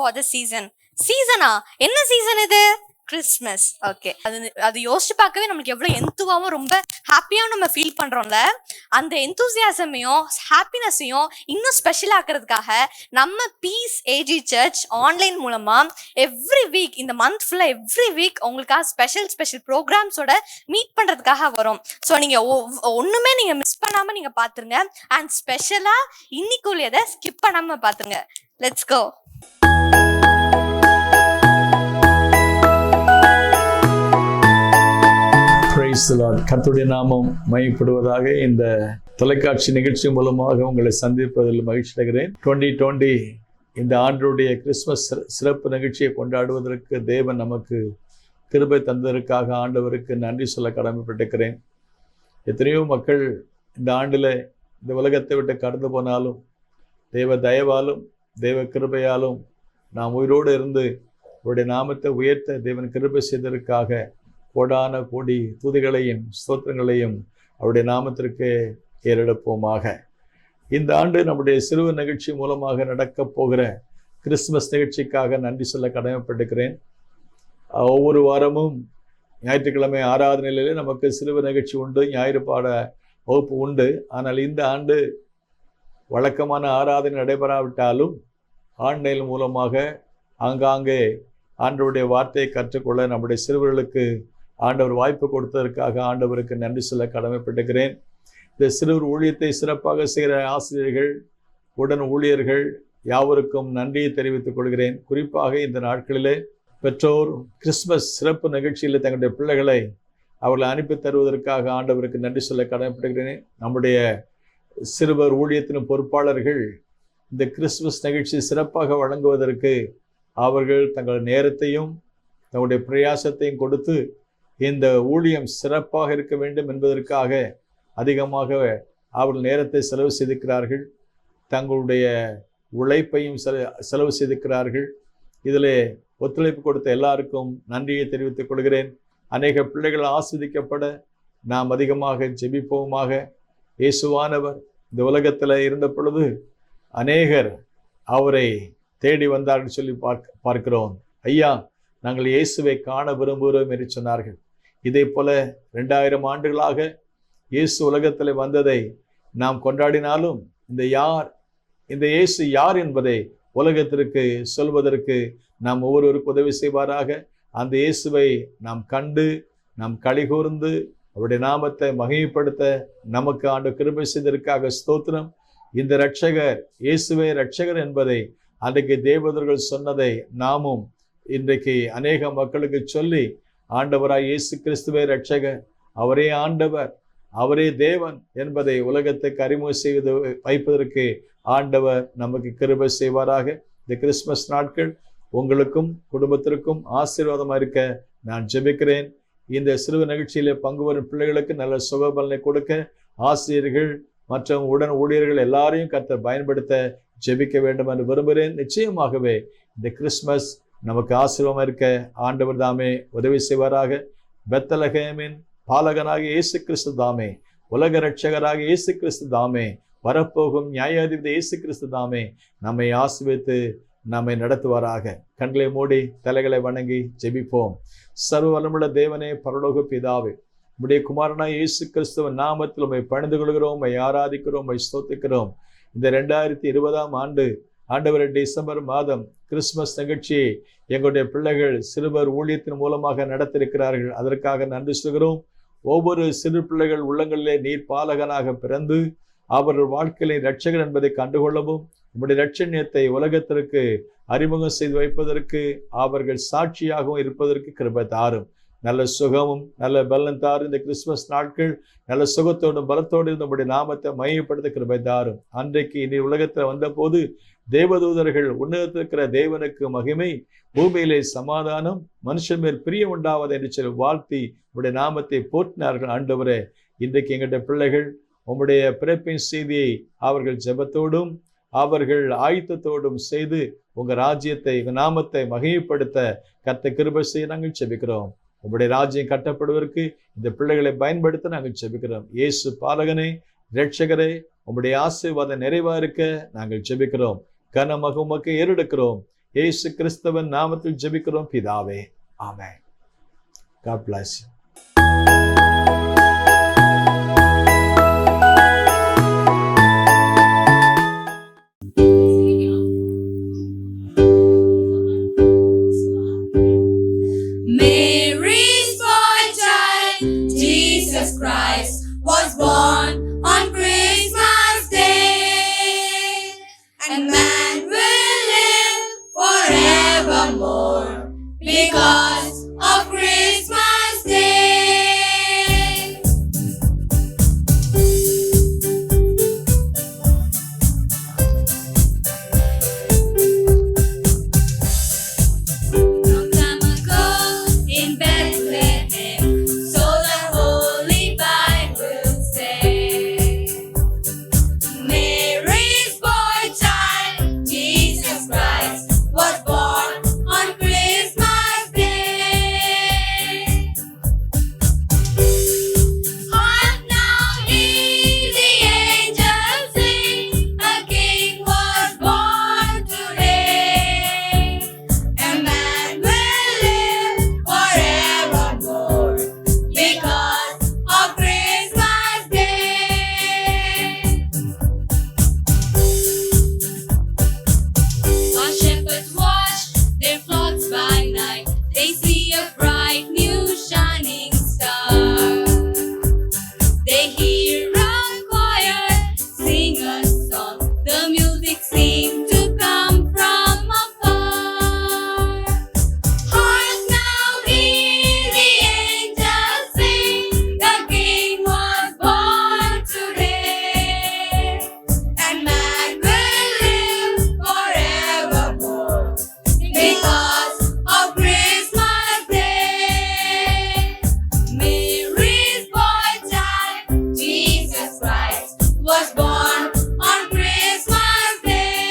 For the season. சீசனா? என்ன season இது? Christmas. Okay, அது யோசிச்சு பார்க்கவே நம்மளுக்கு எவ்வளவு எந்துவாவும் ரொம்ப ஹாப்பியாவும் நம்ம ஃபீல் பண்றோம்ல. அந்த எந்தூசியாசமையும் ஹாப்பினஸையும் இன்னும் ஸ்பெஷல் ஆக்குறதுக்காக நம்ம பீஸ் ஏஜி சர்ச் ஆன்லைன் மூலமா எவ்ரி வீக், இந்த மந்த் ஃபுல்லா எவ்ரி வீக் உங்களுக்காக ஸ்பெஷல் ப்ரோக்ராம்ஸோட மீட் பண்றதுக்காக வரும். ஸோ நீங்க ஒண்ணுமே நீங்க மிஸ் பண்ணாம நீங்க பாத்துருங்க. அண்ட் ஸ்பெஷலா இன்னைக்குள்ளதை ஸ்கிப் பண்ணாம பாத்துருங்க. Let's go. கர்த்தருடைய நாமம் மையப்படுவதாக. இந்த தொலைக்காட்சி நிகழ்ச்சி மூலமாக உங்களை சந்திப்பதில் மகிழ்ச்சி அடைகிறேன். 2020 இந்த ஆண்டுடைய கிறிஸ்துமஸ் சிறப்பு நிகழ்ச்சியை கொண்டாடுவதற்கு தேவன் நமக்கு கிருபை தந்ததற்காக ஆண்டவருக்கு நன்றி சொல்ல கடமைப்பட்டிருக்கிறேன். எத்தனையோ மக்கள் இந்த ஆண்டில் இந்த உலகத்தை விட்டு கடந்து போனாலும் தேவ தயவாலும் தேவ கிருபையாலும் நாம் உயிரோடு இருந்து அவருடைய நாமத்தை உயர்த்த தேவன் கிருபை செய்ததற்காக கோடான கோடி துதிகளையும் ஸ்தோத்திரங்களையும் அவருடைய நாமத்திற்கு ஏறெடுப்போமாக. இந்த ஆண்டு நம்முடைய சிறுவர் நிகழ்ச்சி மூலமாக நடக்கப் போகிற கிறிஸ்துமஸ் நிகழ்ச்சிக்காக நன்றி சொல்ல கடமைப்பட்டிருக்கிறேன். ஒவ்வொரு வாரமும் ஞாயிற்றுக்கிழமை ஆராதனையிலே நமக்கு சிறுவர் நிகழ்ச்சி உண்டு, ஞாயிறு பாட வகுப்பு உண்டு. ஆனால் இந்த ஆண்டு வழக்கமான ஆராதனை நடைபெறாவிட்டாலும் ஆன்லைன் மூலமாக ஆங்காங்கே ஆண்டவருடைய வார்த்தையை கற்றுக்கொள்ள நம்முடைய சிறுவர்களுக்கு ஆண்டவர் வாய்ப்பு கொடுத்ததற்காக ஆண்டவருக்கு நன்றி சொல்ல கடமைப்பட்டிருக்கிறேன். இந்த சிறுவர் ஊழியத்தை சிறப்பாக செய்கிற ஆசிரியர்கள், உடன் ஊழியர்கள் யாவருக்கும் நன்றியை தெரிவித்துக் கொள்கிறேன். குறிப்பாக இந்த நாட்களிலே பெற்றோர் கிறிஸ்துமஸ் சிறப்பு நிகழ்ச்சியில் தங்களுடைய பிள்ளைகளை அவர்களை அனுப்பி தருவதற்காக ஆண்டவருக்கு நன்றி சொல்ல கடமைப்படுகிறேன். நம்முடைய சிறுவர் ஊழியத்தின் பொறுப்பாளர்கள் இந்த கிறிஸ்துமஸ் நிகழ்ச்சி சிறப்பாக வழங்குவதற்கு அவர்கள் தங்கள் நேரத்தையும் தங்களுடைய பிரயாசத்தையும் கொடுத்து இந்த ஊழியம் சிறப்பாக இருக்க வேண்டும் என்பதற்காக அதிகமாக அவர்கள் நேரத்தை செலவு செய்திருக்கிறார்கள், தங்களுடைய உழைப்பையும் செலவு செய்திருக்கிறார்கள். இதில் ஒத்துழைப்பு கொடுத்த எல்லாருக்கும் நன்றியை தெரிவித்துக் கொள்கிறேன். அநேக பிள்ளைகள் ஆஸ்வதிக்கப்பட நாம் அதிகமாக ஜெபிப்போமாக. இயேசுவானவர் இந்த உலகத்தில் இருந்த பொழுது அநேகர் அவரை தேடி வந்தார்கள் சொல்லி பார்க்கிறோம். ஐயா, நாங்கள் இயேசுவை காண விரும்புகிறோம் என்று சொன்னார்கள். இதே போல 2000 ஆண்டுகளாக இயேசு உலகத்தில் வந்ததை நாம் கொண்டாடினாலும் இந்த இயேசு யார் என்பதை உலகத்திற்கு சொல்வதற்கு நாம் ஒவ்வொருவருக்கு உதவி செய்வாராக. அந்த இயேசுவை நாம் கண்டு நாம் களிகூர்ந்து அவருடைய நாமத்தை மகிமைப்படுத்த நமக்கு ஆண்டு கிருபை செய்ததற்காக ஸ்தோத்திரம். இந்த இரட்சகர் இயேசுவே இரட்சகர் என்பதை அன்றைக்கு தேவதர்கள் சொன்னதை நாமும் இன்றைக்கு அநேக மக்களுக்கு சொல்லி ஆண்டவராய் இயேசு கிறிஸ்துவே இரட்சகர், அவரே ஆண்டவர், அவரே தேவன் என்பதை உலகத்துக்கு அறிமுகம் செய்து வைப்பதற்கு ஆண்டவர் நமக்கு கிருபை செய்வாராக. இந்த கிறிஸ்துமஸ் நாட்கள் உங்களுக்கும் குடும்பத்திற்கும் ஆசீர்வாதமாக இருக்க நான் ஜெபிக்கிறேன். இந்த சிறுவர் நிகழ்ச்சியிலே பங்கு வரும் பிள்ளைகளுக்கு நல்ல சுகபலனை கொடுக்க ஆசிரியர்கள் மற்றும் உடன் ஊழியர்கள் எல்லாரையும் கர்த்தர் பயன்படுத்த ஜெபிக்க வேண்டும் என்று விரும்புகிறேன். நிச்சயமாகவே இந்த கிறிஸ்துமஸ் நமக்கு ஆசீர்வாதமாக இருக்க ஆண்டவர் தாமே உதவி செய்வாராக. பெத்லகேமின் பாலகனாக இயேசு கிறிஸ்து தாமே, உலக இரட்சகராக இயேசு கிறிஸ்து தாமே, வரப்போகும் நியாயாதிபதி இயேசு கிறிஸ்து தாமே நம்மை ஆசீர்வதித்து நம்மை நடத்துவாராக. கண்களை மூடி தலைகளை வணங்கி ஜெபிப்போம். சர்வ வல்லமையுள்ள தேவனே, பரலோக பிதாவே, உம்முடைய குமாரனாய் இயேசு கிறிஸ்துவின் நாமத்தில் உம்மை பணிந்து கொள்கிறோம், உம்மை ஆராதிக்கிறோம், உம்மை ஸ்தோத்திக்கிறோம். இந்த 2020 ஆண்டு ஆண்டவர் டிசம்பர் மாதம் கிறிஸ்துமஸ் நிகழ்ச்சியை எங்களுடைய பிள்ளைகள் சிறுவர் ஊழியத்தின் மூலமாக நடத்திருக்கிறார்கள். அதற்காக நன்றி சொல்கிறோம். ஒவ்வொரு சிறு பிள்ளைகள் உள்ளங்களிலே நீர் பாலகனாக பிறந்து அவர்கள் வாழ்க்கையிலே இரட்சகர் என்பதை கண்டுகொள்ளவும் உம்முடைய இரட்சணியத்தை உலகத்திற்கு அறிமுகம் செய்து வைப்பதற்கு அவர்கள் சாட்சியாகவும் இருப்பதற்கு கிருபை தாரும். நல்ல சுகமும் நல்ல பலன் தாரும். இந்த கிறிஸ்துமஸ் நாட்கள் நல்ல சுகத்தோடும் பலத்தோடு நம்முடைய நாமத்தை மையப்படுத்த கிருபை தாரும். அன்றைக்கு இனி உலகத்தில் வந்த போது தேவதூதர்கள் உன்னதத்தில் இருக்கிற தேவனுக்கு மகிமை, பூமியிலே சமாதானம், மனுஷன் மேல் பிரியம் உண்டாவது என்று சொல்லி வாழ்த்தி உம்முடைய நாமத்தை போற்றினார்கள். ஆண்டவரே, இன்றைக்கு எங்களுடைய பிள்ளைகள் உம்முடைய பிறப்பின் செய்தியை அவர்கள் ஜெபத்தோடும் அவர்கள் ஆயத்தத்தோடும் செய்து உங்க ராஜ்யத்தை உங்க நாமத்தை மகிமைப்படுத்த கர்த்தர் கிருபை செய்ய நாங்கள் ஜெபிக்கிறோம். உங்களுடைய ராஜ்யம் கட்டப்படுவதற்கு இந்த பிள்ளைகளை பயன்படுத்த நாங்கள் ஜெபிக்கிறோம். இயேசு பாலகனே, இரட்சகரே, உங்களுடைய ஆசீர்வாதம் நிறைவா இருக்க நாங்கள் ஜெபிக்கிறோம். கனமக உமக்கு ஏறெடுக்கிறோம். இயேசு கிறிஸ்துவின் நாமத்தில் ஜெபிக்கிறோம் பிதாவே, ஆமென். God bless you. Mary's boy child, Jesus Christ, was born on Christmas Day, and man will live forevermore because of Christmas Day. Long time ago in Bethlehem, so the Holy Bible says, Mary's boy child, Jesus Christ, was born on Christmas Day. Hark now, hear the angels sing, a King was born today. And man will live forevermore because of Christmas Day. Our shepherds watch their flocks by night. They see a bright new shining star. They hear a choir sing a song. The music seems to come from afar. Hark now, hear the angels sing, the King was born today. And man will live forevermore because of Christmas Day. Mary's boy child, Jesus Christ, was born on Christmas Day.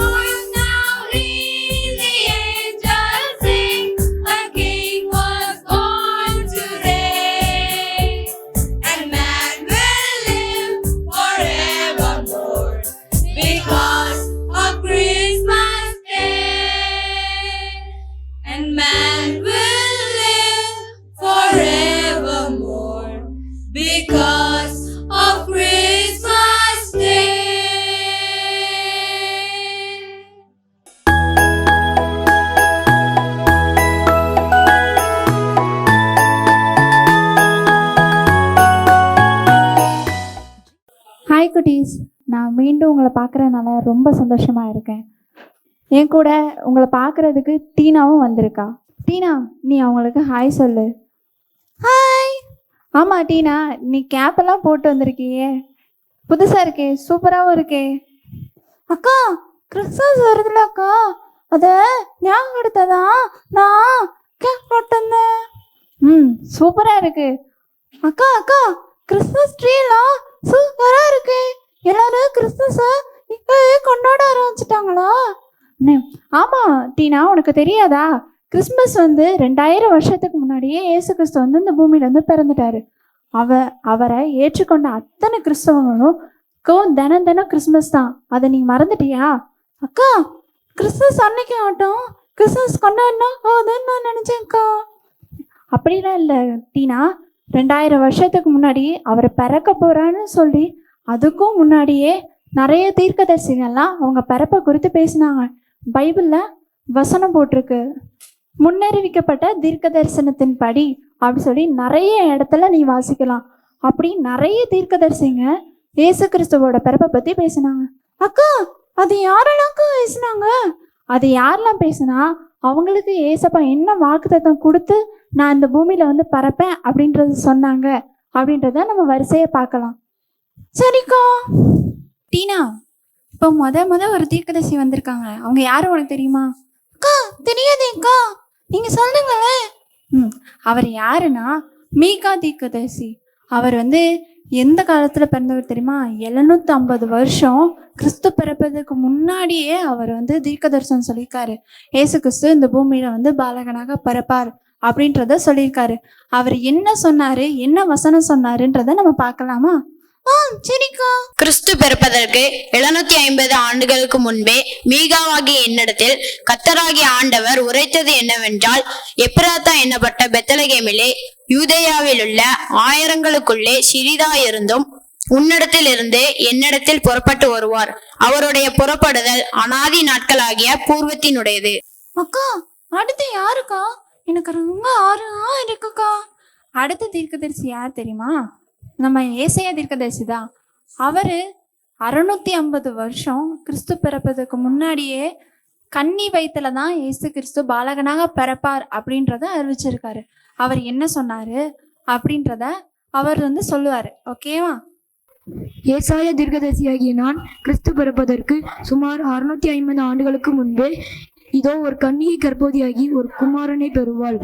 Hark now, hear the angels sing, a King was born today. And man will live forevermore because of Christmas Day. And man will live forevermore because of Christmas Day. Hi குட்டீஸ், நான் மீண்டும் உங்களை பார்க்குறதுனால ரொம்ப சந்தோஷமாக இருக்கேன். என் கூட உங்களை பார்க்குறதுக்கு டீனாவும் வந்திருக்கா. டீனா, நீ அவங்களுக்கு ஹாய் சொல்லு. ஹாய். ஆமாம் டீனா, நீ கேப்பெல்லாம் போட்டு வந்திருக்கியே, புதுசாக இருக்கே, சூப்பராகவும் இருக்கே. அக்கா, கிறிஸ்மஸ் வருதுல அக்கா, அதை ஞாபகப்படுத்ததான் நான் கேப் போட்டு வந்தேன். சூப்பராக இருக்கு. அக்கா அக்கா, கிறிஸ்மஸ் ட்ரீலாம் சூப்பரா இருக்கு. எல்லாரும் கிறிஸ்மஸ இப்பவே கொண்டாட ஆரம்பிச்சிட்டாங்களா? ஆமா டீனா, உனக்கு தெரியாதா? கிறிஸ்மஸ் 2000 வருஷத்துக்கு முன்னாடியே இயேசு கிறிஸ்து இந்த பூமியில பிறந்துட்டாரு. அவரை ஏற்றுக்கொண்ட அத்தனை கிறிஸ்தவங்களும் தினம் தினம் கிறிஸ்மஸ் தான். அதை நீ மறந்துட்டியா? அக்கா, கிறிஸ்மஸ் அன்னைக்கு ஆட்டம் கிறிஸ்மஸ் கொண்டாடினா அதுன்னு நான் நினைச்சேன்க்கா. அப்படிலாம் இல்லை டீனா, 2000 வருஷத்துக்கு முன்னாடி அவர் பிறக்க போறான்னு சொல்லி அதுக்கும் முன்னாடியே நிறைய தீர்க்கதரிசிகள்லாம் அவங்க பிறப்பை குறித்து பேசினாங்க. பைபிள்ல வசனம் போட்டிருக்கு, முன்னறிவிக்கப்பட்ட தீர்க்க தரிசனத்தின்படி அப்படி சொல்லி நிறைய இடத்துல நீ வாசிக்கலாம். அப்படி நிறைய தீர்க்கதரிசிங்க இயேசு கிறிஸ்துவோட பிறப்பை பத்தி பேசினாங்க. அக்கா, அது யாரெல்லாம் பேசினாங்க? அது யாரெல்லாம் பேசினா அவங்களுக்கு ஏசப்பா என்ன வாக்குத்தத்தம் கொடுத்து நான் இந்த பூமியில பறப்பேன் அப்படின்றது சொன்னாங்க அப்படின்றத நம்ம வரிசையை பார்க்கலாம். சரிக்கா. டீனா, இப்போ முத ஒரு தீர்க்கதரிசி வந்திருக்காங்க. அவங்க யாரும் உனக்கு தெரியுமா? அக்கா, தெரியாதேக்கா, நீங்க சொல்லுங்களே. அவர் யாருன்னா மீகா தீர்க்கதரிசி. அவர் எந்த காலத்துல பிறந்தவர் தெரியுமா? 750 வருஷம் கிறிஸ்து பிறப்பதுக்கு முன்னாடியே அவர் தீர்க்க தரிசனம் சொல்லியிருக்காரு. ஏசு கிறிஸ்து இந்த பூமியில பாலகனாக பிறப்பார் அப்படின்றத சொல்லியிருக்காரு. அவர் என்ன சொன்னாரு, என்ன வசனம் சொன்னாருன்றத நம்ம பார்க்கலாமா? சரிக்கா. கிறிஸ்து பிறப்பதற்கு 750 ஆண்டுகளுக்கு முன்பே மீகாவாகிய என்னிடத்தில் கர்த்தராகிய ஆண்டவர் உரைத்தது என்னவென்றால், எப்ராத்தா என்னப்பட்ட பெத்லகேமிலே யூதேயாவில் உள்ள ஆயிரங்களுக்குள்ளே சிறிதாயிருந்தும் உன்னிடத்தில் இருந்து என்னிடத்தில் புறப்பட்டு வருவார். அவருடைய புறப்படுதல் அனாதி நாட்களாகிய பூர்வத்தினுடையது. அக்கா, அடுத்து யாருக்கா? எனக்கு ரொம்ப ஆர்வமா இருக்குக்கா. அடுத்த தீர்க்கதரிசி யார் தெரியுமா? நம்ம ஏசாயா தீர்க்கதரிசி தான். அவரு 650 வருஷம் கிறிஸ்து பிறப்பதுக்கு முன்னாடியே கன்னி வயிற்றுல தான் இயேசு கிறிஸ்து பாலகனாக பிறப்பார் அப்படின்றத அறிவிச்சிருக்காரு. அவர் என்ன சொன்னாரு அப்படின்றத அவர் சொல்லுவாரு. ஓகேவா? ஏசாயா தீர்க்கதரிசியாகிய நான் கிறிஸ்து பிறப்பதற்கு சுமார் 650 ஆண்டுகளுக்கு முன்பே இதோ ஒரு கன்னிகை கர்ப்பவதியாகி ஒரு குமாரனை பெறுவாள்.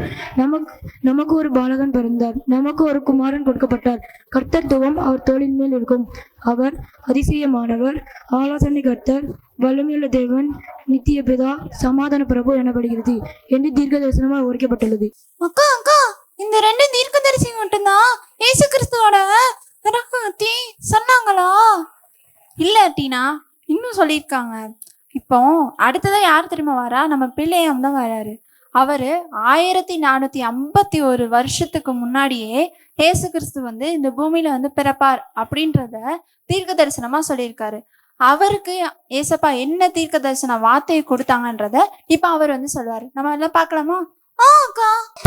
நமக்கு ஒரு பாலகன் பிறந்தார், நமக்கு ஒரு குமாரன் கொடுக்கப்பட்டார். கர்த்தத்துவம் அவர் தோளின் மேல் இருக்கும். அவர் அதிசயமானவர், ஆலோசனை கர்த்தர், வல்லமையுள்ள தேவன், நித்திய பிதா, சமாதான பிரபு எனப்படுகிறது என்று தீர்க்க தரிசனமாக உரைக்கப்பட்டுள்ளது. அக்கா அக்கா, இந்த 2 தீர்க்கதரிசி மட்டும்தான் இயேசு கிறிஸ்துவோட பத்தி சொன்னாங்களா? இல்ல டீனா, இன்னும் சொல்லியிருக்காங்க. இப்போ அடுத்ததான் யார் தெரியுமா வரா? நம்ம பிள்ளையாம் தான் வராரு. அவரு 1451 வருஷத்துக்கு முன்னாடியே இயேசு கிறிஸ்து இந்த பூமியில பிறப்பார் அப்படின்றத தீர்க்க தரிசனமா சொல்லியிருக்காரு. அவருக்கு ஏசப்பா என்ன தீர்க்க தரிசன வார்த்தையை கொடுத்தாங்கன்றத இப்ப அவர் சொல்லுவாரு. நம்ம எல்லாம் பார்க்கலாமா?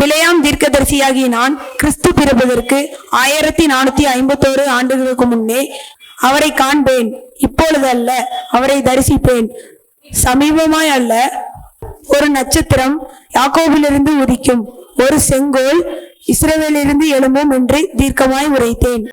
பிழையாம் தீர்க்கதரிசியாகிய நான் கிறிஸ்து பிறப்பதற்கு 1451 ஆண்டுகளுக்கு முன்னே அவரை காண்பேன். இப்பொழுது அல்ல, அவரை தரிசிப்பேன். சமீபமாய் அல்ல, ஒரு நட்சத்திரம் யாக்கோபிலிருந்து உதிக்கும், ஒரு செங்கோல் இஸ்ரவேலிலிருந்து எழும்பும் என்று தீர்க்கமாய் உரைத்தேன்.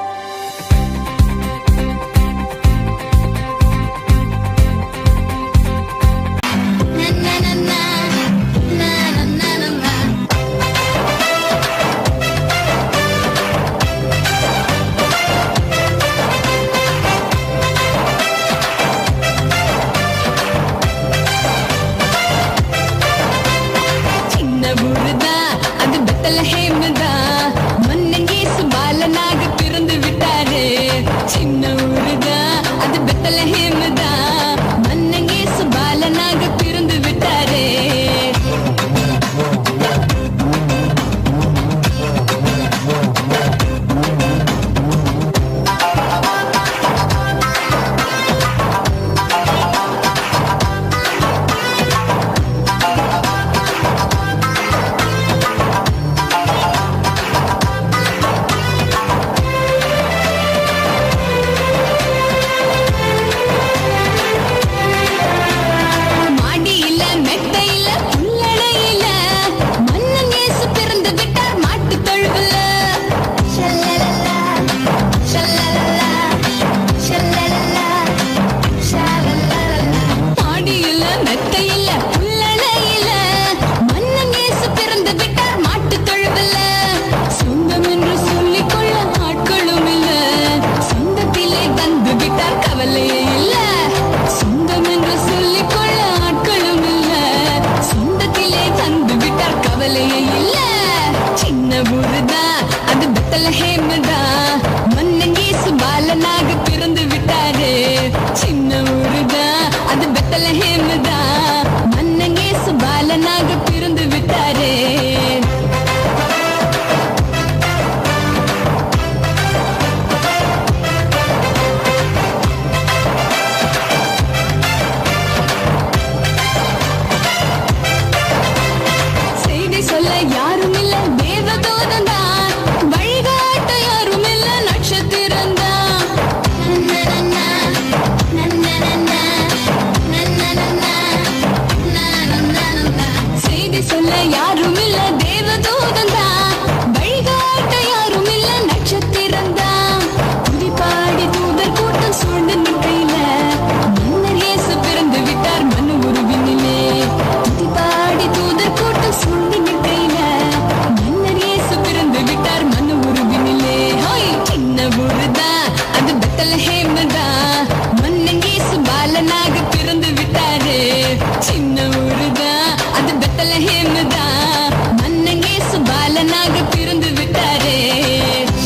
பிறந்து விட்டாரே.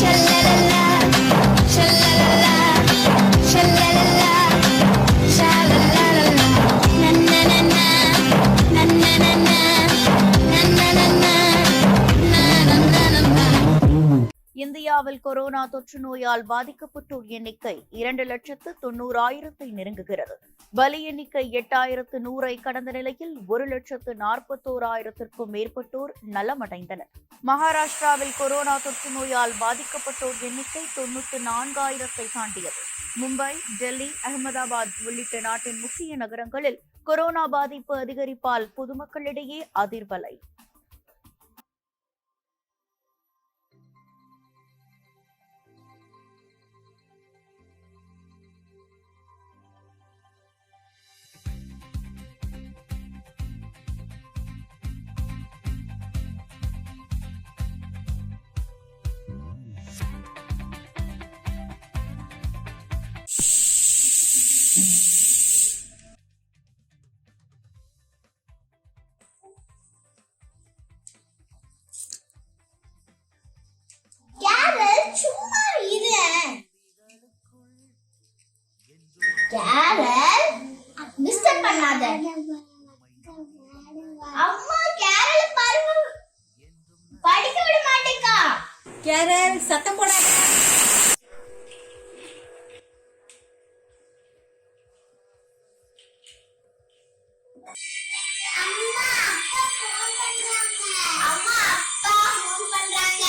ஷல்லலலா, ஷல்லலலா, மகாராஷ்டிராவில் கொரோனா தொற்று நோயால் பாதிக்கப்பட்டோர் எண்ணிக்கை 2,90,000 நெருங்குகிறது. பலி எண்ணிக்கை 8,100 கடந்த நிலையில் 1,41,000 மேற்பட்டோர் நலமடைந்தனர். மகாராஷ்டிராவில் கொரோனா தொற்று நோயால் பாதிக்கப்பட்டோர் எண்ணிக்கை 94,000 தாண்டியது. மும்பை, டெல்லி, அகமதாபாத் உள்ளிட்ட நாட்டின் முக்கிய நகரங்களில் கொரோனா பாதிப்பு அதிகரிப்பால் பொதுமக்களிடையே அதிர்வலை. டிஸ்டர்ப் பண்ணாத. அம்மா கேரல் பாருங்க, படிக்க விட மாட்டேங்கா. கேரல் சத்தம் போடாத. அம்மா அப்பா ஃபோன் பண்றாங்க. அம்மா அப்பா ஃபோன் பண்றாங்க.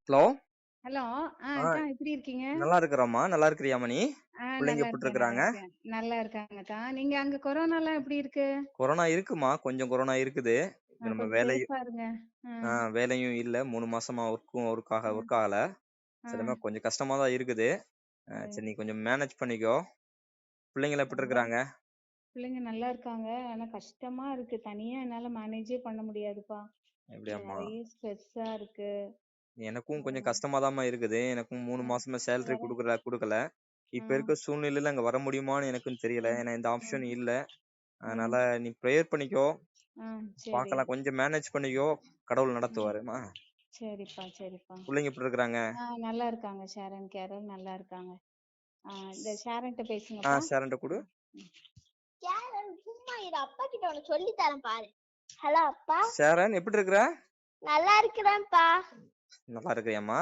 Hello hello. அக்கா எப்படி இருக்கீங்க? நல்லா இருக்கிறோம்மா. நல்லா இருக்கிறியா மணி? பிள்ளைங்க நல்லா எப்படி இருக்கேன், நல்லா இருக்கிறாங்க? இருக்கேன். நல்லா இருக்காங்கக்கா. நீங்க அங்க கொரோனாலாம் எப்படி இருக்கு? கொரோனா இருக்குமா, கொஞ்சம் கொரோனா இருக்குது. இப்ப நம்ம கொஞ்சம் வேலையும் சேஃபா இருங்க. ஆ, வேலையும் இல்ல, 3 மாசமா ஒர்க் ஆ, ஆகல. ஆ, சரிம்மா, கொஞ்சம் கஷ்டமா தான் இருக்குது. சரி. சரி, நீ கொஞ்சம் மேனேஜ் பண்ணிக்கோ. பிள்ளைங்க எப்படி நல்லா இருக்கிறாங்க? பிள்ளைங்க நல்லா இருக்காங்க. ஆனா கஷ்டமா இருக்கு. தனியா என்னால மேனேஜே பண்ண முடியாதுப்பா. எப்படியாம்மா? நிறைய ஸ்ட்ரெஸ்ஸா இருக்கு. எனக்கும் கொஞ்சம் ஆ, கஷ்டமா இருக்குது. எனக்கும் 3 ஆ, மாசமா சேலரி வேற கொடுக்கல. ஆ, இப்ப இருக்க சூழ்நிலையில அங்க வர முடியுமான்னு எனக்கும் தெரியல. ம், ஏன்னா இந்த ஆப்ஷன் ம், இல்ல. அதனால ம், நீ ப்ரேயர் பண்ணிக்கோ. சரி. பார்க்கலாம், கொஞ்சம் மேனேஜ் பண்ணிக்கோ. கடவுள் ம், நடத்துவாருமா. சரிப்பா, சரிப்பா. பிள்ளைங்க எப்படி இருக்கிறாங்க? நல்லா இருக்காங்க. ஷாரன், கேரல் நல்லா இருக்காங்க. இந்த ஷாரன்ட்ட பேசுங்கப்பா. ஷேரண்ட கொடு. ம். கேரல் சும்மா இரு, அப்பா கிட்ட உனக்கு சொல்லி தரேன் பாரு. ஹலோ அப்பா. ஷேரன் எப்படி இருக்கிற? நல்லா இருக்கிறேன்ப்பா. நல்லா இருக்கிறியாம்மா?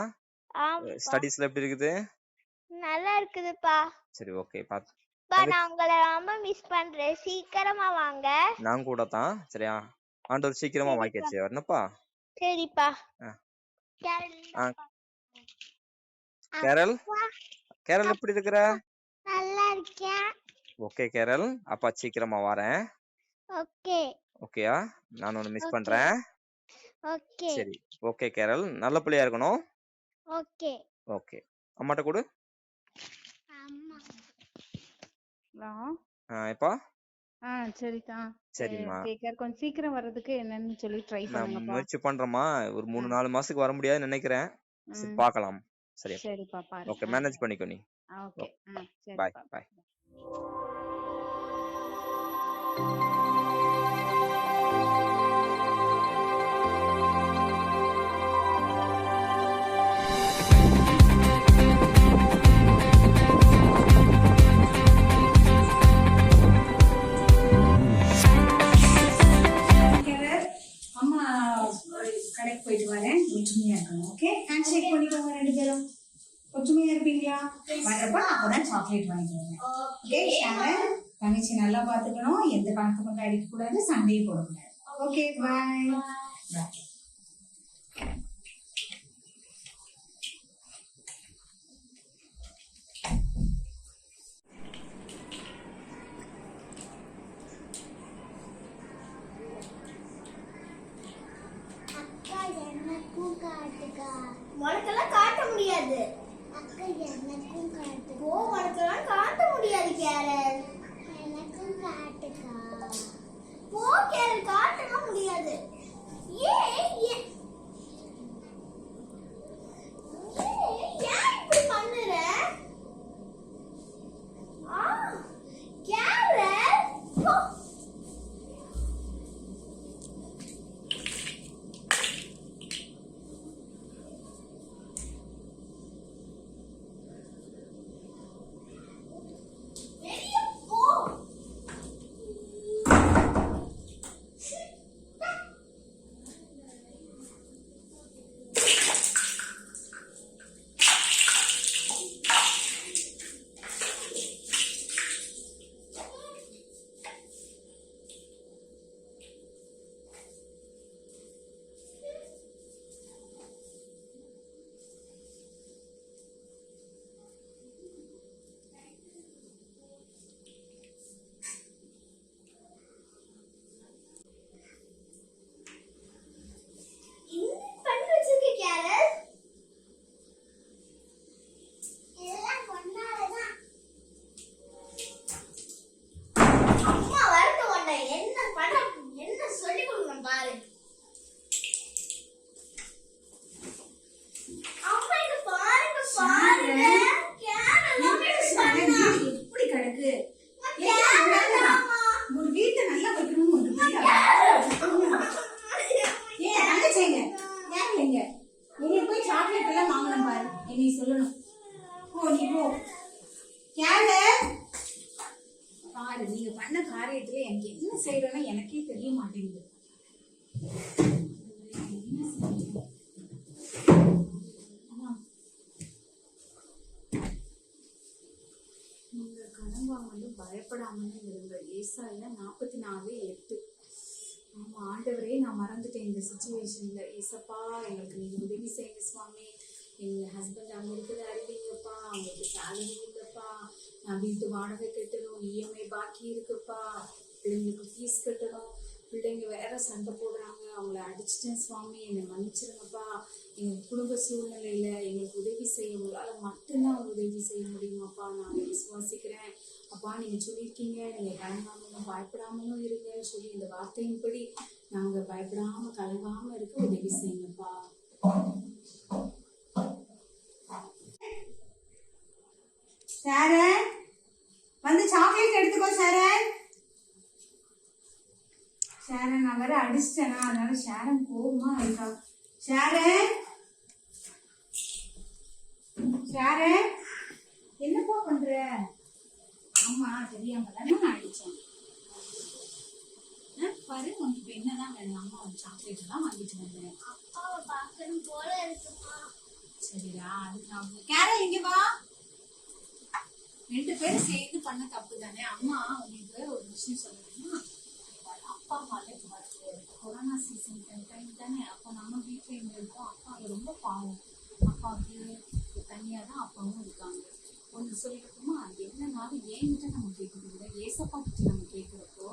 ஆமாப்பா. ஸ்டடீஸ்ல எப்படி இருக்குது? நல்லா இருக்குதுப்பா. சரி, ஓகே. பாத்து நான் உங்களை ரொம்ப மிஸ் பண்றேன். சீக்கிரமா வாங்க. நான் கூட தான். சரியா, ஆண்டவர் சீக்கிரமா சரிப்பா. வாய்க்காச்சு வரணுப்பா. சரிப்பா. ஆ, கேரல் ஆ, இந்தாப்பா. கேரல் அப்பா, கேரல் எப்படி இருக்கிற? நல்லா இருக்கேன். ஓகே கேரல், அப்பா சீக்கிரமா வரேன். ஓகே. ஓகேயா? நான் உன்னை மிஸ் ஓகே. பண்றேன். ஓகே. சரி, ஓகே கேரல், நல்ல பிள்ளையா இருக்கணும். ஓகே. ஓகே, அம்மாட்ட கொடு. அம்மா. ஹலோ. எப்பா? சரிக்கா. சரிம்மா, கேக்கர் கொஞ்சம் சீக்கிரம் வர்றதுக்கு என்னன்னு சொல்லி ட்ரை நான் பண்ணுங்கப்பா. முயற்சி பண்றேம்மா. ஒரு ஆ, 3-4 மாசத்துக்கு வர முடியாதுன்னு நினைக்கிறேன். சரி, ம், பார்க்கலாம். சரியா? சரிப்பா பாரு. ஓகே, மேனேஜ் பண்ணிக்கோ நீ. ஓகே. பாய் சரிப்பா. பாய். அம்மா கடைக்கு போயிட்டு வரேன். ஒற்றுமையா இருக்கணும். ஓகே, ஹேண்ட் ஷேக் பண்ணிக்கோங்க ரெண்டு பேரும். ஒற்றுமையா இருப்பீங்களா? வர்றப்ப நான் அப்பதான் சாக்லேட் வாங்கிட்டு வருவேன். ஓகே ஷாரன், தங்கச்சி நல்லா பாத்துக்கணும். எந்த கணக்கு கொண்டு அடிக்க கூடாது, சண்டையும் போடக்கூடாது. ஓகே, பாய் பாய். உனக்கெல்லாம் காட்ட முடியாது. அக்கா எனக்கும் காட்டு. ஓ, உனக்கெல்லாம் காட்ட முடியாது கேரல். எனக்கும் காட்டுக்கா. ஓ கேரல், காட்டலாம் முடியாது. ஏன் இப்படி பண்ணுற? கேரல், போ. வெளிய போ. செய்யறேன்னா எனக்கே தெரிய மாட்டேங்குது. என்ன செய்யணும்? நீங்க கனவாமலும் பயப்படாமலும் இருங்க. ஏசாயா 44:8. ஆமா ஆண்டவரே, நான் மறந்துட்டேன் இந்த சுச்சுவேஷன்ல. ஏசப்பா எங்களுக்கு நீங்க உதவி செய்யுங்க சுவாமி. எங்க ஹஸ்பண்ட் அங்க இருக்கிற அறிவிங்கப்பா, அவங்களுக்கு சேலரி இல்லப்பா, நான் வீட்டு வாடகை கட்டணும், இஎம்ஐ பாக்கி இருக்குப்பா, பிள்ளைங்களுக்கு ஃபீஸ் கட்டணும், பிள்ளைங்க வேற சண்டை போடுறாங்க, அவங்கள அடிச்சிட்டேன் சுவாமி, என்னை மன்னிச்சிருங்கப்பா. எங்கள் குடும்ப சூழ்நிலையில எங்களுக்கு உதவி செய்ய உங்களால மட்டும்தான் உதவி செய்ய முடியுமாப்பா. நான் விசுவாசிக்கிறேன் அப்பா. நீங்க சொல்லியிருக்கீங்க நீங்க கலங்காமலும் பயப்படாமலும் இருங்கன்னு சொல்லி, இந்த வார்த்தையின்படி நாங்க பயப்படாம கலங்காம இருக்க உதவி செய்யுங்கப்பா. ஷாரன் வந்து சாக்லேட் எடுத்துக்கோ ஷாரன். ஷாரன் நான் வேற அடிச்சிட்டேனா, அதனால ஷாரன் கோவமா இருக்கா. ஷாரன் ஷாரன் என்னப்பா பண்ற? அம்மா தெரியாம தானே நான் அடிச்சேன். பாரு உனக்கு இப்ப என்னதான் வேணும்? அம்மா ஒரு சாக்லேட் தான் வாங்கிட்டு வந்தேன். அப்பாவை பார்க்கணும் போல இருக்குமா? சரிடா, அதுக்கு கேரல் இங்க வா. 2 பேரும் சேர்ந்து பண்ண தப்பு தானே. அம்மா உங்களுக்கு ஒரு விஷயம் சொல்லணும்னா, அப்பா அம்மால கொரோனா சீசன் டைம் தானே, அப்போ நம்ம வீட்டில் எங்க இருக்கோம். அப்பா ரொம்ப பாவம், அப்பாவுக்கு தனியாக தான் அப்பாவும் இருக்காங்க. ஒன்று சொல்லிட்டுமா, என்னன்னாலும் ஏன்கிட்ட நம்ம கேட்கறது, ஏசப்பா கிட்ட நம்ம கேட்குறப்போ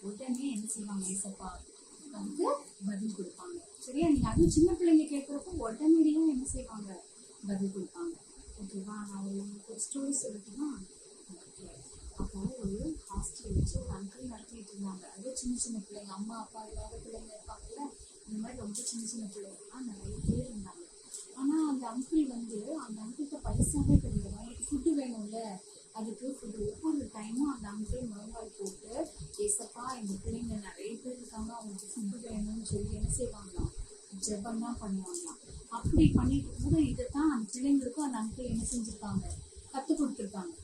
உடனே என்ன செய்வாங்க, ஏசப்பா வந்து பதில் கொடுப்பாங்க. சரியா? நீங்கள் அதுவும் சின்ன பிள்ளைங்க கேட்குறப்போ உடனடியாக என்ன செய்வாங்க, பதில் கொடுப்பாங்க. ஓகேவா? நான் ஒரு ஸ்டோரி சொல்லட்டுமா? அப்போ ஒரு ஹாஸ்டல் வச்சு ஒரு அங்கிள் நடத்திட்டு இருந்தாங்க. அது சின்ன சின்ன பிள்ளைங்க, அம்மா அப்பா இல்லாத பிள்ளைங்க இருப்பாங்கல்ல, இந்த மாதிரி ரொம்ப சின்ன சின்ன பிள்ளைங்கலாம் நிறைய பேர் இருந்தாங்க. ஆனால் அந்த அங்கிள் வந்து, அந்த அங்கிள்கிட்ட பைசாவே கிடையாது. அவங்களுக்கு ஃபுட்டு வேணும்ல, அதுக்கு ஃபுட்டு ஒவ்வொரு டைமும் அந்த அங்கிள் முழங்கால் போட்டு, ஏசப்பா இந்த பிள்ளைங்க நிறைய பேர் இருக்காங்க, அவங்களுக்கு ஃபுட்டு வேணும்னு சொல்லி என்ன செய்வாங்களாம், ஜெபம் தான் பண்ணுவாங்களாம். அப்படி பண்ணிட்டு போது இதைத்தான் அந்த பிள்ளைங்களுக்கும் அந்த அங்கிள் என்ன செஞ்சுருக்காங்க, கற்றுக் கொடுத்துருக்காங்க.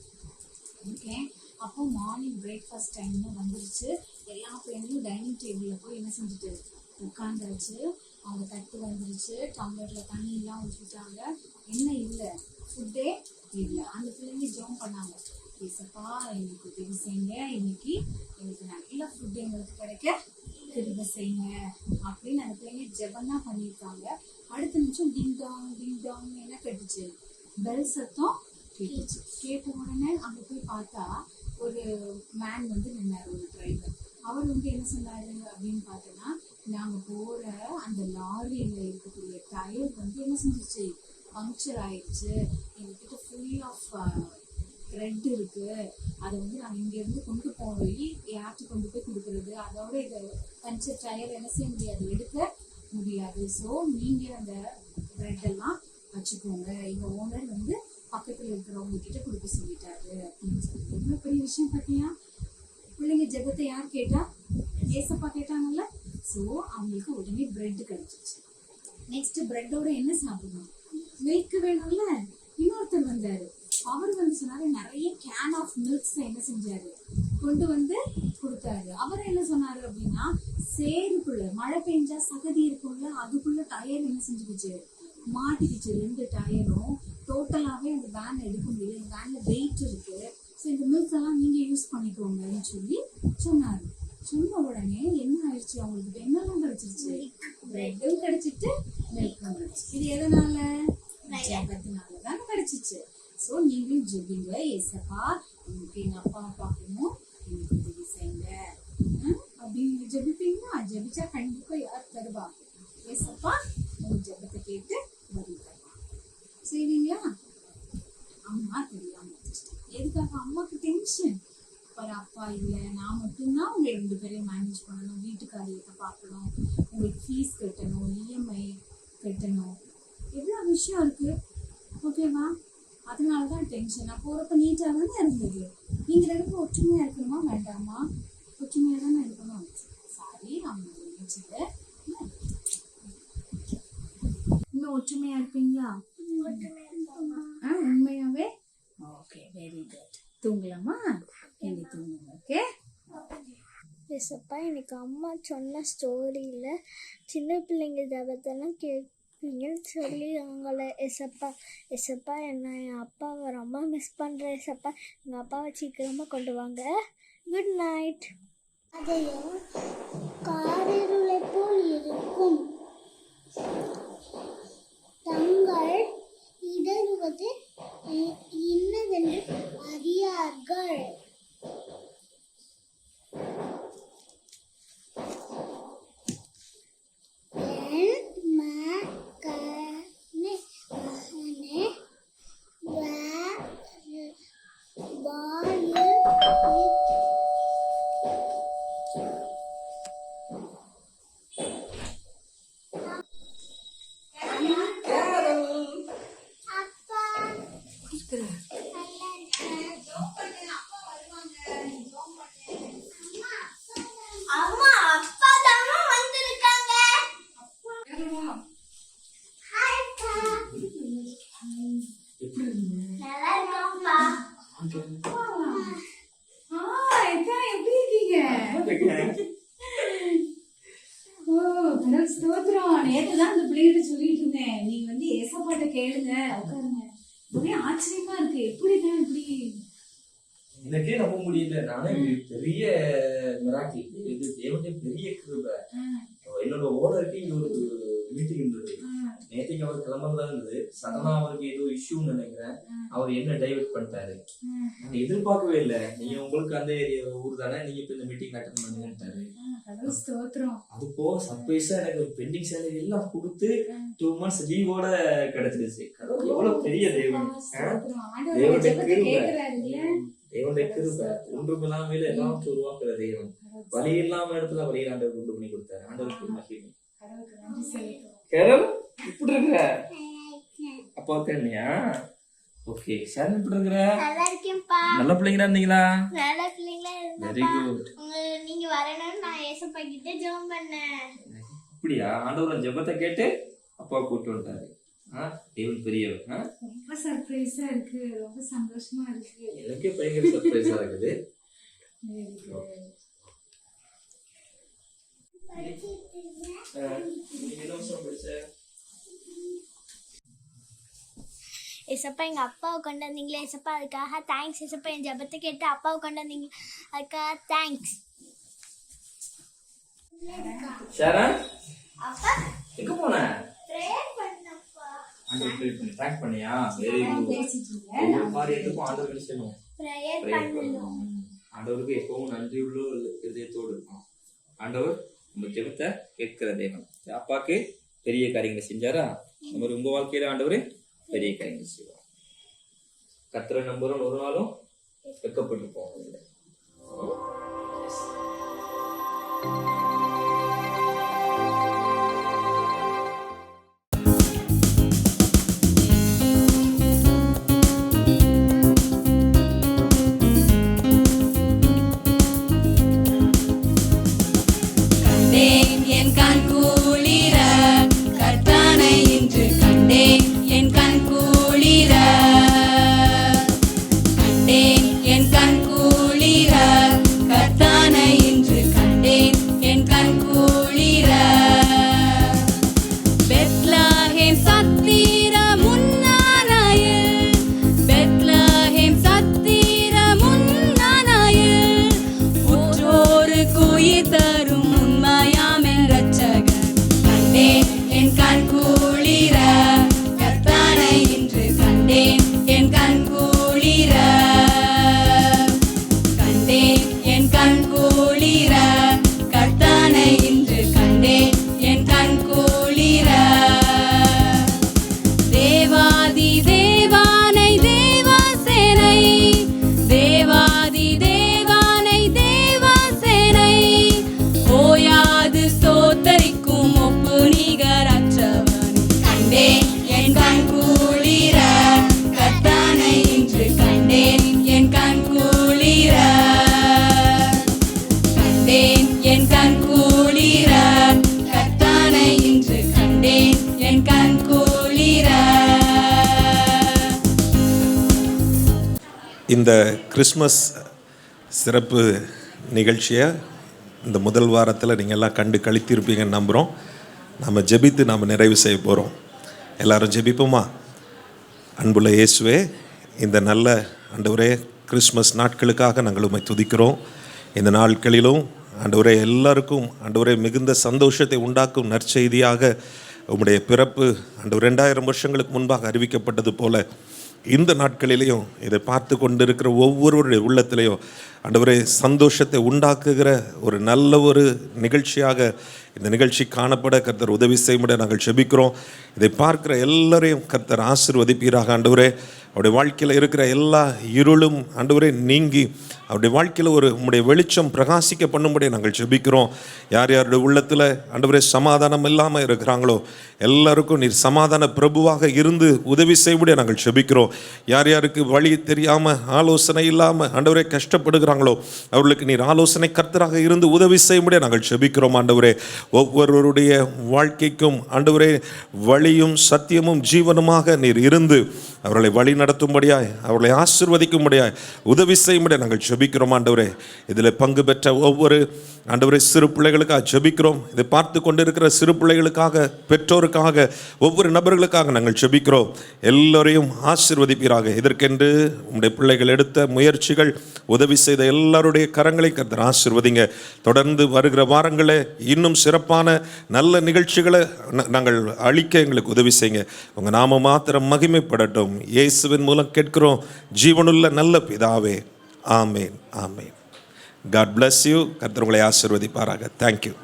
ஓகே, அப்போ மார்னிங் பிரேக்ஃபாஸ்ட் டைம்னு வந்துருச்சு. எல்லா பிள்ளைங்களும் டைனிங் டேபிளில் போய் என்ன செஞ்சுட்டு உட்காந்துருச்சு. அவங்க தட்டு வந்துருச்சு, டம்ளரில் தண்ணியெல்லாம் ஊற்றிட்டாங்க. என்ன இல்லை, ஃபுட்டே இல்லை. அந்த பிள்ளைங்க ஜெபம் பண்ணாங்க, ஏசப்பா எங்களுக்கு உதவி செய்யுங்க, இன்னைக்கு எங்களுக்கு நல்ல ஃபுட்டு எங்களுக்கு கிடைக்க கிருபை செய்யுங்க அப்படின்னு அந்த பிள்ளைங்க ஜெபம் தான் பண்ணியிருக்காங்க. அடுத்த நிமிஷம் டிங் டாங் என்ன கேட்டுச்சு, பெல் சத்தம் கேட்டுச்சு. கேட்ட உடனே அங்கே போய் பார்த்தா ஒரு மேன் வந்து நின்னார், ஒரு டிரைவர். அவர் வந்து என்ன சொன்னாரு அப்படின்னு பார்த்தோன்னா, நாங்கள் போகிற அந்த லாரியில் இருக்கக்கூடிய டயர் வந்து என்ன செஞ்சிச்சு, பங்க்சர் ஆயிடுச்சு. எங்ககிட்ட ஃபுல் ஆஃப் த்ரெட் இருக்கு, அதை வந்து நாங்கள் இங்கேருந்து கொண்டு போய் யார்கிட்ட கொண்டு போய் கொடுக்குறது, அதோட இதை பஞ்சர் டயர் என்ன செய்ய முடியாது, எடுக்க முடியாது. ஸோ நீங்கள் அந்த த்ரெட்டெல்லாம் வச்சுக்கோங்க, எங்கள் ஓனர் வந்து பக்கத்தில் இருக்கிறவங்க கிட்ட கொடுக்க சொல்லிட்டாரு அப்படின்னு சொல்லி. எவ்வளோ பெரிய விஷயம் பார்த்தியா? பிள்ளைங்க ஜெபத்தை யார் கேட்டா, ஏசப்பா கேட்டாங்கல்ல. ஸோ அவங்களுக்கு உடனே பிரெட் கிடைச்சிச்சு. நெக்ஸ்ட் பிரெட்டோட என்ன சாப்பிடணும், மில்க் வேணும்ல. இன்னொருத்தர் வந்தாரு, அவர் வந்து சொன்னாரு, நிறைய கேன் ஆஃப் மில்க்ஸ் என்ன செஞ்சாரு, கொண்டு வந்து கொடுத்தாரு. அவர் என்ன சொன்னாரு அப்படின்னா, சேருக்குள்ள மழை பெஞ்சா சகதி இருக்கும்ல, அதுக்குள்ள டயர் என்ன செஞ்சுக்கிச்சு, மாட்டிக்கிச்சு. 2 டயரும் டோட்டலாகவே அந்த வேன் எடுக்க முடியல, இந்த வேனில் வெயிட் இருக்கு. ஸோ இந்த மில்க்ஸ் எல்லாம் நீங்கள் யூஸ் பண்ணிக்கோங்கன்னு சொல்லி சொன்னார். சொன்ன உடனே என்ன ஆயிடுச்சு, அவங்களுக்கு என்னெல்லாம் கிடைச்சிருச்சு, பிரெட்டும் கிடைச்சிட்டு மில்க்கும் கிடைச்சிச்சு. இது எதனால, ஜெபத்தினால தான் கிடைச்சிச்சு. ஸோ நீங்களும் ஜெபிங்க, ஏசப்பா உங்களுக்கு எங்கள் அப்பாவை பார்க்கணும், எனக்கு உதவி செய்யுங்க அப்படின்னு ஜெபிப்பீங்களா? ஜெபிச்சா கண்டிப்பாக யார் தருவா, ஏசப்பா உங்க ஜெபத்தை கேட்டு பதில் தருவா. செய்வீங்களா? அம்மா தெரியாம எதுக்காக, அம்மாவுக்கு டென்ஷன். ஒரு அப்பா இல்லை, நான் மட்டும்தான் உங்களை 2 பேரையும் மேனேஜ் பண்ணணும், வீட்டு காரியத்தை பார்க்கணும், உங்களுக்கு ஃபீஸ் கட்டணும், இஎம்ஐ கட்டணும், எவ்வளோ விஷயம் இருக்கு. ஓகேவா? அதனால தான் டென்ஷன். நான் போகிறப்ப நீட்டாக தானே இருந்தது. நீங்கள் 2 பேரும் ஒற்றுமையாக இருக்கணுமா வேண்டாமா? ஒற்றுமையாக தானே இருக்கணும். சாரி, அவங்க நினைச்சது. இன்னும் ஒற்றுமையாக இருப்பீங்களா? உண்மையாவே? Okay, very good. தூங்கலாமா? எங்க தூங்குங்க. ஓகே, ஏசப்பா எனக்கு அம்மா சொன்ன ஸ்டோரியில் சின்ன பிள்ளைங்க ஜபத்தெல்லாம் கேட்பீங்கன்னு சொல்லி அவங்கள எசப்பா என்ன என் அப்பாவை ரொம்ப மிஸ் பண்ணுறேன் எசப்பா, எங்கள் அப்பாவை சீக்கிரமாக கொண்டு வாங்க. Good night. அதையும் காரிருளை போல் இருக்கும் தங்கள் இடறுவது இன்னதென்று அறியார்கள். அம்மா அப்பா தான் வந்திருக்காங்க. நல்லா இருக்கோம்ப்பா. எப்படி இருக்கீங்க? ஓ கடவுள் ஸ்தோத்திரம். நேற்று தான் அந்த பிள்ளைகிட்ட சொல்லிட்டு இருந்தேன், நீங்க வந்து ஏசப்பாட்ட கேளுங்க, உட்காருங்க. ஒரே ஆச்சரியமா இருக்கு, எப்படிதான் இப்படி எனக்கே நம்ப முடியல. நானே பெரிய மிராக்கிள், இது தேவனுடைய பெரிய கிருபை. என்னோட ஓனருக்கு இங்க ஒரு மீட்டிங் இருந்தது. நேற்றுக்கு அவர் கிளம்புறதா இருந்தது. சடனா அவருக்கு ஏதோ இஷ்யூன்னு நினைக்கிறேன். அவர் என்ன டைவர்ட் பண்ணிட்டாரு. நான் எதிர்பார்க்கவே இல்லை. நீங்க உங்களுக்கு அந்த ஊர் தானே, நீங்க இப்ப இந்த மீட்டிங் அட்டெண்ட் பண்ணுங்கன்ட்டாரு. அது போக சர்ப்ரைஸா எனக்கு ஒரு பெண்டிங் சேலரி எல்லாம் கொடுத்து 2 months லீவோட கிடைச்சிருச்சு. கடவுள் எவ்வளவு பெரிய தேவன். தேவனுடைய கிருபை ஒன்றுமில்லாம எல்லாத்தையும் உருவாக்குற தேவன். வழி இல்லாம இடத்துல வழியில் ஆண்டவர் கொண்டு பண்ணி கொடுத்தாரு. ஆண்டவருக்கு மகிமை. கேரள் இப்படி இருக்கிற அப்பா கேள்வியா? ஓகே சார், எப்படி இருக்கிற? நல்லா இருக்கேன்ப்பா. நல்ல பிள்ளைங்களா இருந்தீங்களா? நல்ல பிள்ளைங்களா வெரி குட். நீங்க வரணும்னு நான் ஏசப்பா கிட்ட ஜெபம் பண்ணேன். அப்படியா? ஆண்டவர் ஜெபத்தை கேட்டு அப்பா கூட்டு வந்துட்டாரு. தேவன் பெரியவர். ரொம்ப சர்ப்ரைஸா இருக்கு, ரொம்ப சந்தோஷமா இருக்கு. எனக்கே பயங்கர சர்ப்ரைஸா இருக்குது. ஏசப்பா எங்க அப்பாவை கொண்டு வந்தீங்களே ஏசப்பா, அதுக்காக தேங்க்ஸ் ஏசப்பா. என் ஜபத்தை கேட்டு அப்பாவை கொண்டு வந்தீங்க, அதுக்காக தேங்க்ஸ். ஷாரன் அப்பா எங்க போன? ப்ரேயர் பண்ணப்பா. ஆண்டவர் ப்ரே பண்ணி தேங்க் பண்ணியா? Very good. ஒவ்வொரு காரியத்துக்கும் ஆண்டவர் நினைச்சணும், ப்ரேயர் ப்ரே பண்ணணும். பண்ணணும். ஆண்டவருக்கு எப்பவும் நன்றி உள்ள இதயத்தோடு இருக்கும். ஆண்டவர் உங்க ஜெபத்தை கேட்கிற தேவன். அப்பாக்கு பெரிய காரியங்களை செஞ்சாரா? இந்த மாதிரி உங்க வாழ்க்கையில ஆண்டவர் பெரிய காரியங்கள் செய்வார். கர்த்தரை நம்புறோம், ஒரு நாளும் வெட்கப்பட்டு போவதில்லை. என் கண் குளிர கர்த்தனை இன்று கண்டேன். என் கண் குளிர கண்டேன். என் கண் குளிர கர்த்தனை இன்று கண்டேன். என் கண் குளிர பெத்லகேம் சத்திர முன்னானையில், பெத்லகேம் சத்திர முன்னானையில் உற்றோருக்கு உயிர் தரும் உண்மையாம் என் இரட்சகர் கண்டேன். என் கண் குளிர கர்த்தனை இன்று கண்டேன். என் கண் குளிர கண்டேன். என் கண் குளிர கர்த்தனை இன்று கண்டேன். என் கண் குளிர தேவாதி தேவானை தேவசேனை, தேவாதி தேவானை தேவசேனை ஓயாது ஸ்தோத்தரிக்கும் ஒப்பு நிகரற்றவன் கண்டேன். என் கண் குளிர கர்த்தனை இன்று கண்டேன். என் கண் குளிர கண்டேன். என் கண் குளிர கர்த்தனை இன்று கண்டேன். என் கண் குளிர. இந்த கிறிஸ்மஸ் சிறப்பு நிகழ்ச்சியை இந்த முதல் வாரத்தில் நீங்கள் எல்லாம் கண்டு கழித்திருப்பீங்கன்னு நம்புகிறோம். நம்ம ஜெபித்து நாம் நிறைவு செய்ய போகிறோம். எல்லாரும் ஜெபிப்போமா? அன்புள்ள இயேசுவே, இந்த நல்ல ஆண்டவரே கிறிஸ்மஸ் நாட்களுக்காக நாங்கள் உம்மை துதிக்கிறோம். இந்த நாட்களிலும் ஆண்டவரே எல்லாருக்கும் ஆண்டவரே மிகுந்த சந்தோஷத்தை உண்டாக்கும் நற்செய்தியாக உம்முடைய பிறப்பு ஆண்டவர் 2000 வருஷங்களுக்கு முன்பாக அறிவிக்கப்பட்டது போல இந்த நாட்களிலேயும் இதை பார்த்து கொண்டிருக்கிற ஒவ்வொருவருடைய உள்ளத்திலையும் ஆண்டவரே சந்தோஷத்தை உண்டாக்குகிற ஒரு நல்ல ஒரு நிகழ்ச்சியாக இந்த நிகழ்ச்சி காணப்பட கர்த்தர் உதவி செய்யும்படி நாங்கள் ஜெபிக்கிறோம். இதை பார்க்கிற எல்லாரையும் கர்த்தர் ஆசீர்வதிப்பீராக. ஆண்டவரே, அவருடைய வாழ்க்கையில் இருக்கிற எல்லா இருளும் ஆண்டவரே நீங்கி அவருடைய வாழ்க்கையில் ஒரு உம்முடைய வெளிச்சம் பிரகாசிக்க பண்ணும்படி நாங்கள் ஜெபிக்கிறோம். யார் யாருடைய உள்ளத்தில் ஆண்டவரே சமாதானம் இல்லாமல் இருக்கிறாங்களோ எல்லாருக்கும் நீர் சமாதான பிரபுவாக இருந்து உதவி செய்யும்படி நாங்கள் ஜெபிக்கிறோம். யார் யாருக்கு வழி தெரியாமல் ஆலோசனை இல்லாமல் ஆண்டவரே கஷ்டப்படுகிறாங்களோ அவர்களுக்கு நீர் ஆலோசனை கர்த்தராக இருந்து உதவி செய்யும்படி நாங்கள் ஜெபிக்கிறோம். ஆண்டவரே, ஒவ்வொருவருடைய வாழ்க்கைக்கும் ஆண்டவரே வழியும் சத்தியமும் ஜீவனுமாக நீர் இருந்து அவர்களை வழி நடத்தும்படியாய் அவர்களை ஆசீர்வதிக்கும்படியாய் உதவி செய்யும்படியாக நாங்கள் ஜெபிக்கிறோம். ஆண்டவரே, இதில் பங்கு பெற்ற ஒவ்வொரு ஆண்டவரே சிறு பிள்ளைகளுக்காக ஜெபிக்கிறோம். இதை பார்த்து கொண்டிருக்கிற சிறு பிள்ளைகளுக்காக, பெற்றோருக்காக, ஒவ்வொரு நபர்களுக்காக நாங்கள் ஜெபிக்கிறோம். எல்லோரையும் ஆசீர்வதிப்பீராக. இதற்கென்று உம்முடைய பிள்ளைகள் எடுத்த முயற்சிகள் உதவி செய்த எல்லாருடைய கரங்களை கர்த்தர் ஆசீர்வதிங்க. தொடர்ந்து வருகிற வாரங்களே இன்னும் சிறப்பான நல்ல நிகழ்ச்சிகளை நாங்கள் அளிக்க எங்களுக்கு உதவி செய்யுங்க. உங்கள் நாம மாத்திரம் மகிமைப்படட்டும். இயேசுவின் மூலம் கேட்கிறோம் ஜீவனுள்ள நல்ல பிதாவே. ஆமேன், ஆமேன். God bless you. கர்த்தர் உங்களை ஆசீர்வதிப்பாராக. Thank you.